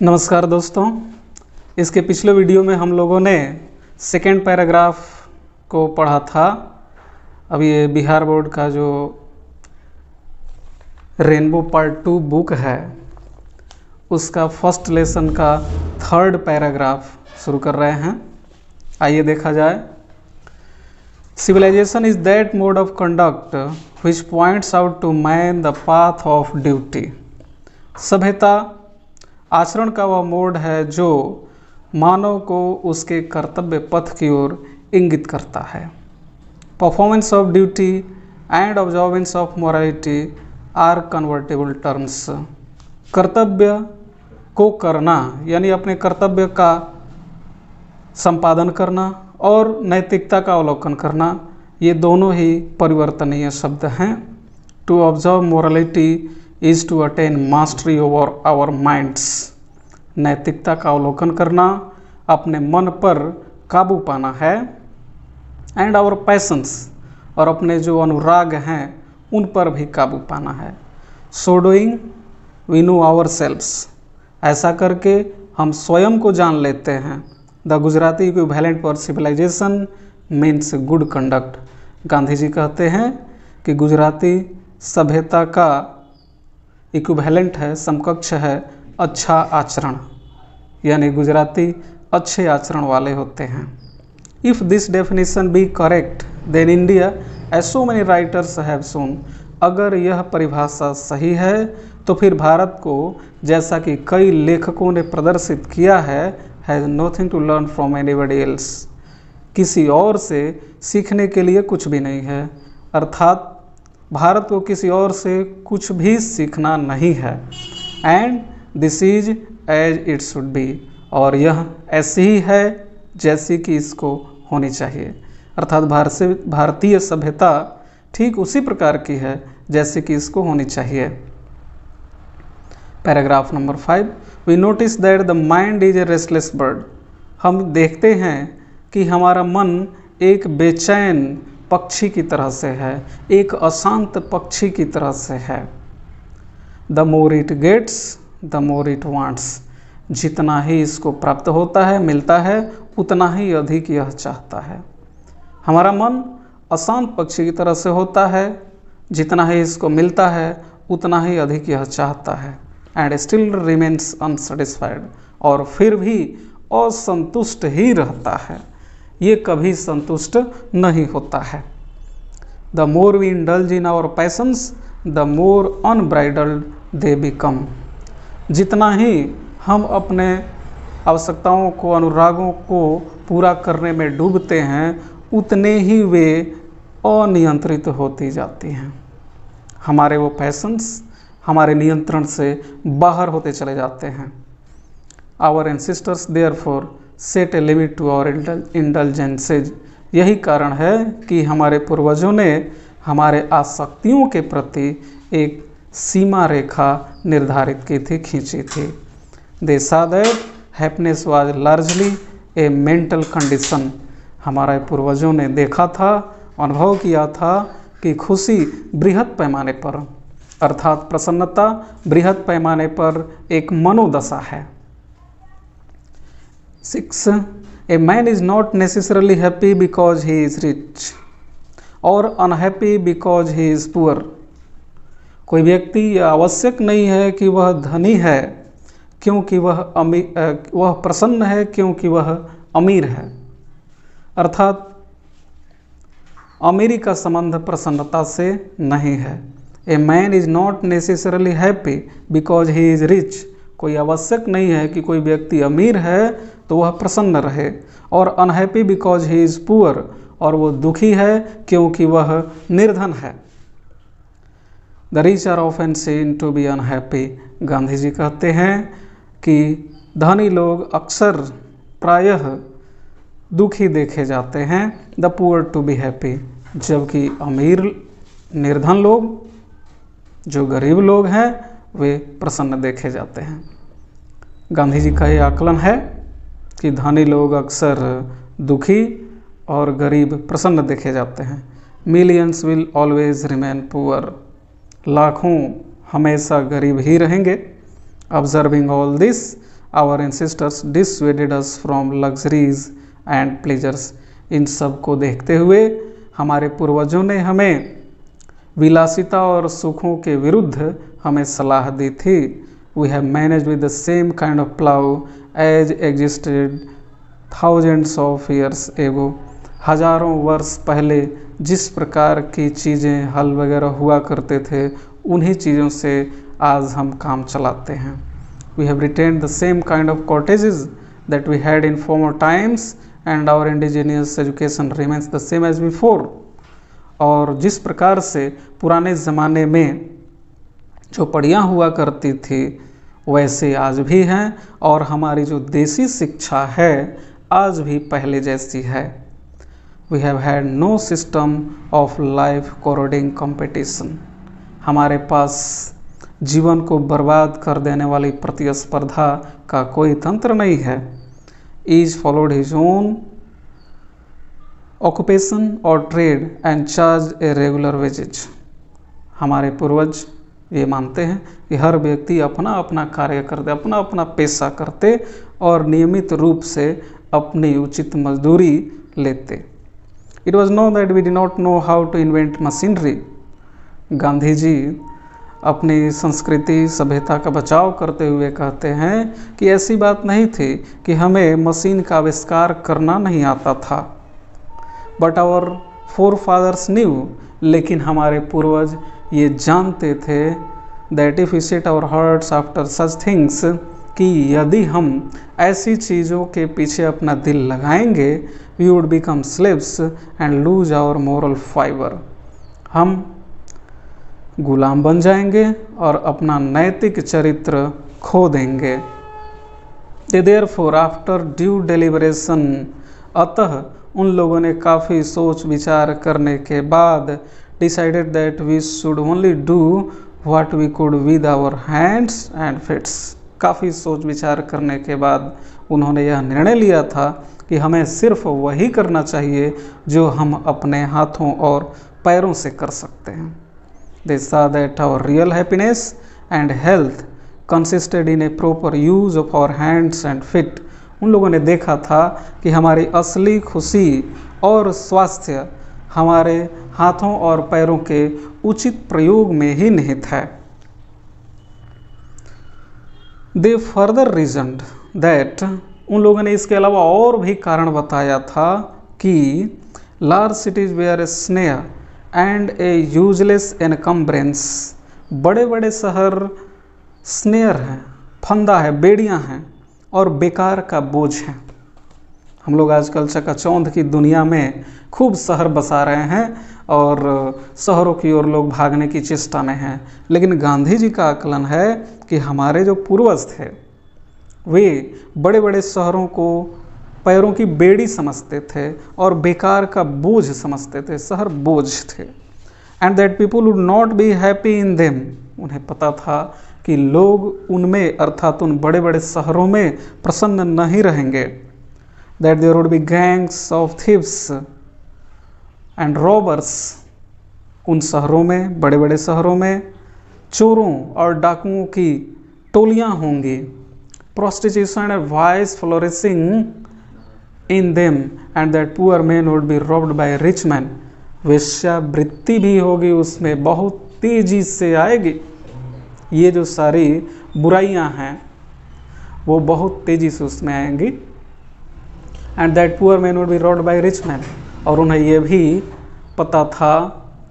नमस्कार दोस्तों, इसके पिछले वीडियो में हम लोगों ने सेकेंड पैराग्राफ को पढ़ा था। अब ये बिहार बोर्ड का जो रेनबो पार्ट 2 बुक है उसका फर्स्ट लेसन का थर्ड पैराग्राफ शुरू कर रहे हैं। आइए देखा जाए। Civilization is that mode of conduct which points out to man the path of duty. सभ्यता आचरण का वह मोड है जो मानव को उसके कर्तव्य पथ की ओर इंगित करता है। Performance of duty and observance of morality are convertible terms. कर्तव्य को करना यानी अपने कर्तव्य का संपादन करना और नैतिकता का अवलोकन करना, ये दोनों ही परिवर्तनीय शब्द हैं। To observe morality is to attain mastery over our minds. नैतिकता का अवलोकन करना अपने मन पर काबू पाना है। एंड आवर पैशंस, और अपने जो अनुराग हैं उन पर भी काबू पाना है। So doing we know ourselves. ऐसा करके हम स्वयं को जान लेते हैं। The Gujarati equivalent for civilization means good conduct. Gandhi ji कहते हैं कि गुजराती सभ्यता का इक्विवेलेंट है, समकक्ष है अच्छा आचरण, यानी गुजराती अच्छे आचरण वाले होते हैं। If this definition be correct then India as so many writers have shown. अगर यह परिभाषा सही है तो फिर भारत को, जैसा कि कई लेखकों ने प्रदर्शित किया है, has nothing to learn from anybody else. किसी और से सीखने के लिए कुछ भी नहीं है, अर्थात भारत को किसी और से कुछ भी सीखना नहीं है। And this is as it should be, और यह ऐसी ही है जैसी कि इसको होनी चाहिए। अर्थात भारतीय सभ्यता ठीक उसी प्रकार की है जैसे कि इसको होनी चाहिए। Paragraph number 5, we notice that the mind is a restless bird. हम देखते हैं कि हमारा मन एक बेचैन पक्षी की तरह से है, एक अशांत पक्षी की तरह से है। The more it gets the more it wants. जितना ही इसको प्राप्त होता है, मिलता है, उतना ही अधिक यह चाहता है। हमारा मन अशांत पक्षी की तरह से होता है, जितना ही इसको मिलता है उतना ही अधिक यह चाहता है। एंड स्टिल रिमेन्स अनसेटिस्फाइड, और फिर भी असंतुष्ट ही रहता है, ये कभी संतुष्ट नहीं होता है। The more we indulge in our passions the more unbridled they become. जितना ही हम अपने आवश्यकताओं को, अनुरागों को पूरा करने में डूबते हैं, उतने ही वे अनियंत्रित होती जाती हैं। हमारे वो पैशंस हमारे नियंत्रण से बाहर होते चले जाते हैं। Our ancestors therefore set a limit to our indulgences. यही कारण है कि हमारे पूर्वजों ने हमारे आसक्तियों के प्रति एक सीमा रेखा निर्धारित की थी, खींची थी। दे सा that happiness was largely A mental condition. हमारे पूर्वजों ने देखा था, अनुभव किया था कि खुशी बृहत पैमाने पर, अर्थात प्रसन्नता बृहत पैमाने पर एक मनोदशा है। 6. A man is not necessarily happy because he is rich or unhappy because he is poor. कोई व्यक्ति यह आवश्यक नहीं है कि वह धनी है क्योंकि वह प्रसन्न है क्योंकि वह अमीर है। अर्थात अमीरी का संबंध प्रसन्नता से नहीं है। A man is not necessarily happy because he is rich. कोई आवश्यक नहीं है कि कोई व्यक्ति अमीर है तो वह प्रसन्न रहे, और unhappy because he is poor, और वो दुखी है क्योंकि वह निर्धन है। The rich are often seen to be unhappy. Gandhi ji कहते हैं कि धनी लोग अक्सर प्रायः दुखी देखे जाते हैं। The poor to be happy, जबकि अमीर निर्धन लोग, जो गरीब लोग हैं, वे प्रसन्न देखे जाते हैं। गांधी जी का ये आकलन है कि धनी लोग अक्सर दुखी और गरीब प्रसन्न देखे जाते हैं। Millions will always remain poor. लाखों हमेशा गरीब ही रहेंगे। Observing all this our ancestors dissuaded us from luxuries and pleasures. इन सब को देखते हुए हमारे पूर्वजों ने हमें विलासिता और सुखों के विरुद्ध हमें सलाह दी थी। We have manage with the same kind of plough as existed thousands of years ago. हजारों वर्ष पहले जिस प्रकार की चीज़ें हल वगैरह हुआ करते थे, उन्हीं चीज़ों से आज हम काम चलाते हैं। We have retained the same kind of cottages that we had in former times and our indigenous education remains the same as before. और जिस प्रकार से पुराने ज़माने में झोपड़ियाँ हुआ करती थी, वैसे आज भी हैं, और हमारी जो देसी शिक्षा है आज भी पहले जैसी है। We have had no system of life corroding competition. हमारे पास जीवन को बर्बाद कर देने वाली प्रतिस्पर्धा का कोई तंत्र नहीं है। Each followed his own occupation और trade and charge a regular wages. हमारे पूर्वज ये मानते हैं कि हर व्यक्ति अपना अपना कार्य करते, अपना अपना पेशा करते और नियमित रूप से अपनी उचित मजदूरी लेते। It was no that we did not know how to invent machinery. Gandhi ji अपनी संस्कृति सभ्यता का बचाव करते हुए कहते हैं कि ऐसी बात नहीं थी कि हमें मशीन का आविष्कार करना नहीं आता था, but our forefathers knew. लेकिन हमारे पूर्वज ये जानते थे that if we set our hearts after such things, कि यदि हम ऐसी चीज़ों के पीछे अपना दिल लगाएंगे, we would become slaves and lose our moral fibre. हम गुलाम बन जाएंगे और अपना नैतिक चरित्र खो देंगे। देयरफॉर आफ्टर ड्यू डेलिब्रेशन, अतः उन लोगों ने काफ़ी सोच विचार करने के बाद decided that we should only do what we could with our hands and feet. काफ़ी सोच विचार करने के बाद उन्होंने यह निर्णय लिया था कि हमें सिर्फ वही करना चाहिए जो हम अपने हाथों और पैरों से कर सकते हैं। They saw that our real happiness and health consisted in a proper use of our hands and feet। उन लोगों ने देखा था कि हमारी असली खुशी और स्वास्थ्य हमारे हाथों और पैरों के उचित प्रयोग में ही निहित है। They further reasoned that, उन लोगों ने इसके अलावा और भी कारण बताया था कि large cities were a snare and a useless encumbrance। बड़े बड़े शहर स्नेयर हैं, फंदा है, बेड़ियां हैं और बेकार का बोझ है। हम लोग आजकल चकाचौंध की दुनिया में खूब शहर बसा रहे हैं और शहरों की ओर लोग भागने की चेष्टा में हैं, लेकिन गांधी जी का आकलन है कि हमारे जो पूर्वज थे वे बड़े बड़े शहरों को पैरों की बेड़ी समझते थे और बेकार का बोझ समझते थे, शहर बोझ थे। And that people would not be happy in them. उन्हें पता था कि लोग उनमें अर्थात उन बड़े बड़े शहरों में प्रसन्न नहीं रहेंगे। That there would be gangs of thieves and robbers. उन शहरों में, बड़े बड़े शहरों में चोरों और डाकुओं की टोलियां होंगी। Prostitution and vice flourishing in them and that poor men would be robbed by rich men। वेश्यावृत्ति भी होगी, उसमें बहुत तेजी से आएगी। ये जो सारी बुराइयां हैं वो बहुत तेजी से उसमें आएंगी। and that poor men would be robbed by rich men। और उन्हें ये भी पता था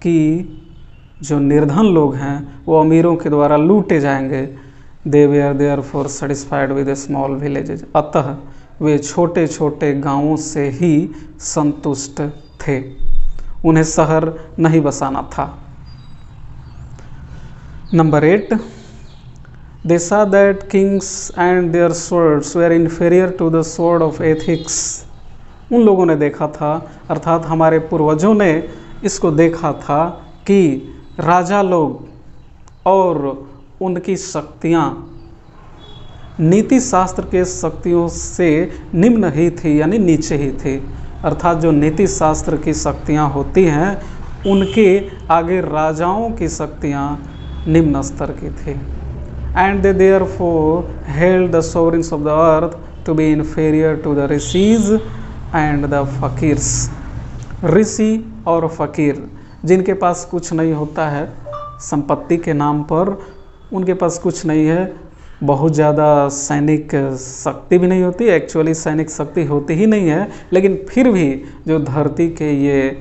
कि जो निर्धन लोग हैं वो अमीरों के द्वारा लूटे जाएंगे। they were therefore satisfied with the small villages। अतः वे छोटे छोटे गांवों से ही संतुष्ट थे, उन्हें शहर नहीं बसाना था। Number 8, they saw that kings and their swords were inferior to the sword of ethics। उन लोगों ने देखा था, अर्थात हमारे पूर्वजों ने इसको देखा था कि राजा लोग और उनकी शक्तियाँ नीति शास्त्र के शक्तियों से निम्न ही थी, यानी नीचे ही थी। अर्थात जो नीति शास्त्र की शक्तियाँ होती हैं उनके आगे राजाओं की शक्तियाँ निम्न स्तर की थी। and they therefore held the sovereigns of the earth to be inferior to the rishis and the fakirs. ऋषि और फकीर जिनके पास कुछ नहीं होता है संपत्ति के नाम पर, उनके पास कुछ नहीं है, बहुत ज़्यादा सैनिक शक्ति भी नहीं होती, एक्चुअली सैनिक शक्ति होती ही नहीं है, लेकिन फिर भी जो धरती के ये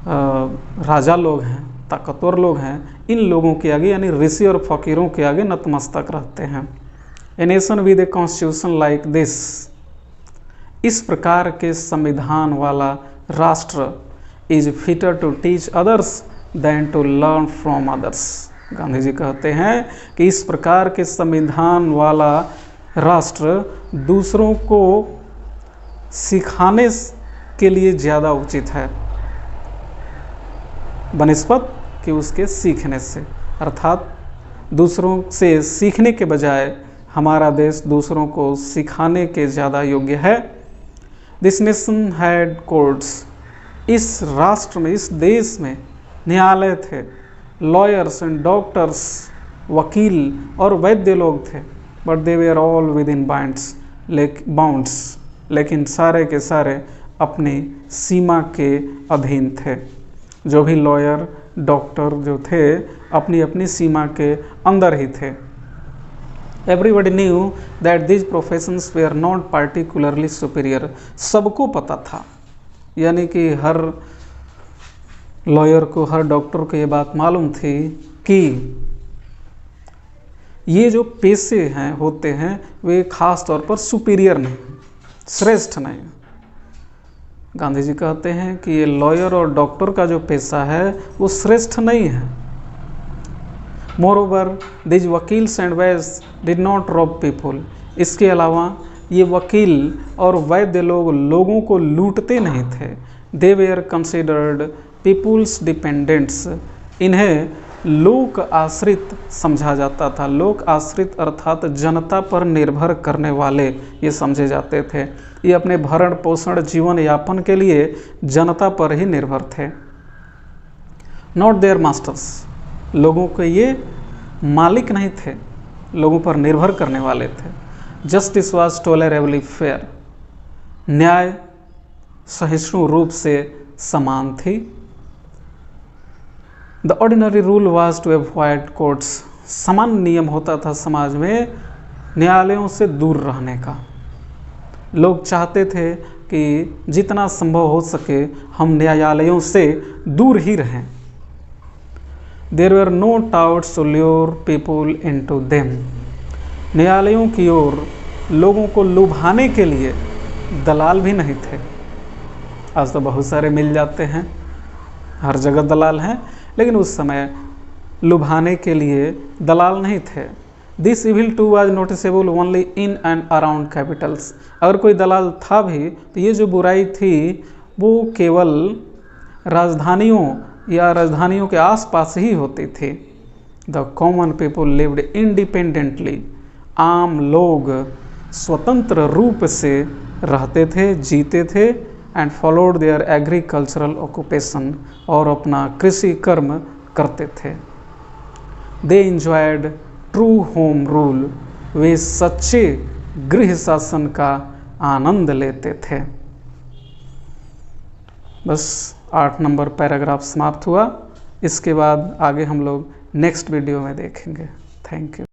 राजा लोग हैं, ताकतवर लोग हैं, इन लोगों के आगे यानी ऋषि और फकीरों के आगे नतमस्तक रहते हैं। A nation with a constitution like this, इस प्रकार के संविधान वाला राष्ट्र is fitter to teach others than to learn from others. Gandhi ji कहते हैं कि इस प्रकार के संविधान वाला राष्ट्र दूसरों को सिखाने के लिए ज़्यादा उचित है बनिस्बत कि उसके सीखने से, अर्थात दूसरों से सीखने के बजाय हमारा देश दूसरों को सिखाने के ज़्यादा योग्य है। दिस नेशन हैड कोर्ट्स, इस राष्ट्र में, इस देश में न्यायालय थे, लॉयर्स एंड डॉक्टर्स, वकील और वैद्य लोग थे, but they were all within bounds, लेकिन सारे के सारे अपनी सीमा के अधीन थे। जो भी लॉयर डॉक्टर जो थे अपनी अपनी सीमा के अंदर ही थे। Everybody knew that these professions were not particularly superior, सबको पता था, यानी कि हर लॉयर को, हर डॉक्टर को ये बात मालूम थी कि ये जो पेशे हैं होते हैं वे खास तौर पर सुपीरियर नहीं, श्रेष्ठ नहीं। गांधी जी कहते हैं कि ये लॉयर और डॉक्टर का जो पेशा है वो श्रेष्ठ नहीं है। Moreover these vakils and vaids did not rob people, इसके अलावा ये वकील और वैद्य लोग लोगों को लूटते नहीं थे। दे वेयर कंसिडर्ड पीपुल्स डिपेंडेंट्स, इन्हें लोक आश्रित समझा जाता था। लोक आश्रित अर्थात जनता पर निर्भर करने वाले ये समझे जाते थे। ये अपने भरण पोषण जीवन यापन के लिए जनता पर ही निर्भर थे। नॉट देयर मास्टर्स, लोगों के ये मालिक नहीं थे, लोगों पर निर्भर करने वाले थे। जस्टिस वाज टॉलरेबली फेयर, न्याय सहिष्णु रूप से समान थी। The ordinary rule was to avoid courts, सामान्य नियम होता था समाज में न्यायालयों से दूर रहने का। लोग चाहते थे कि जितना संभव हो सके हम न्यायालयों से दूर ही रहें। There were no touts to lure people into them, न्यायालयों की ओर लोगों को लुभाने के लिए दलाल भी नहीं थे। आज तो बहुत सारे मिल जाते हैं, हर जगह दलाल हैं, लेकिन उस समय लुभाने के लिए दलाल नहीं थे। This evil too was noticeable only in and around capitals, अगर कोई दलाल था भी तो ये जो बुराई थी वो केवल राजधानियों या राजधानियों के आसपास ही होती थी। The common people lived independently, आम लोग स्वतंत्र रूप से रहते थे, जीते थे। And followed there agricultural occupation, और अपना कृषि कर्म करते थे। दे इंजॉयड ट्रू होम रूल, वे सच्चे गृह शासन का आनंद लेते थे। बस 8 नंबर पैराग्राफ समाप्त हुआ। इसके बाद आगे हम लोग नेक्स्ट वीडियो में देखेंगे। Thank you.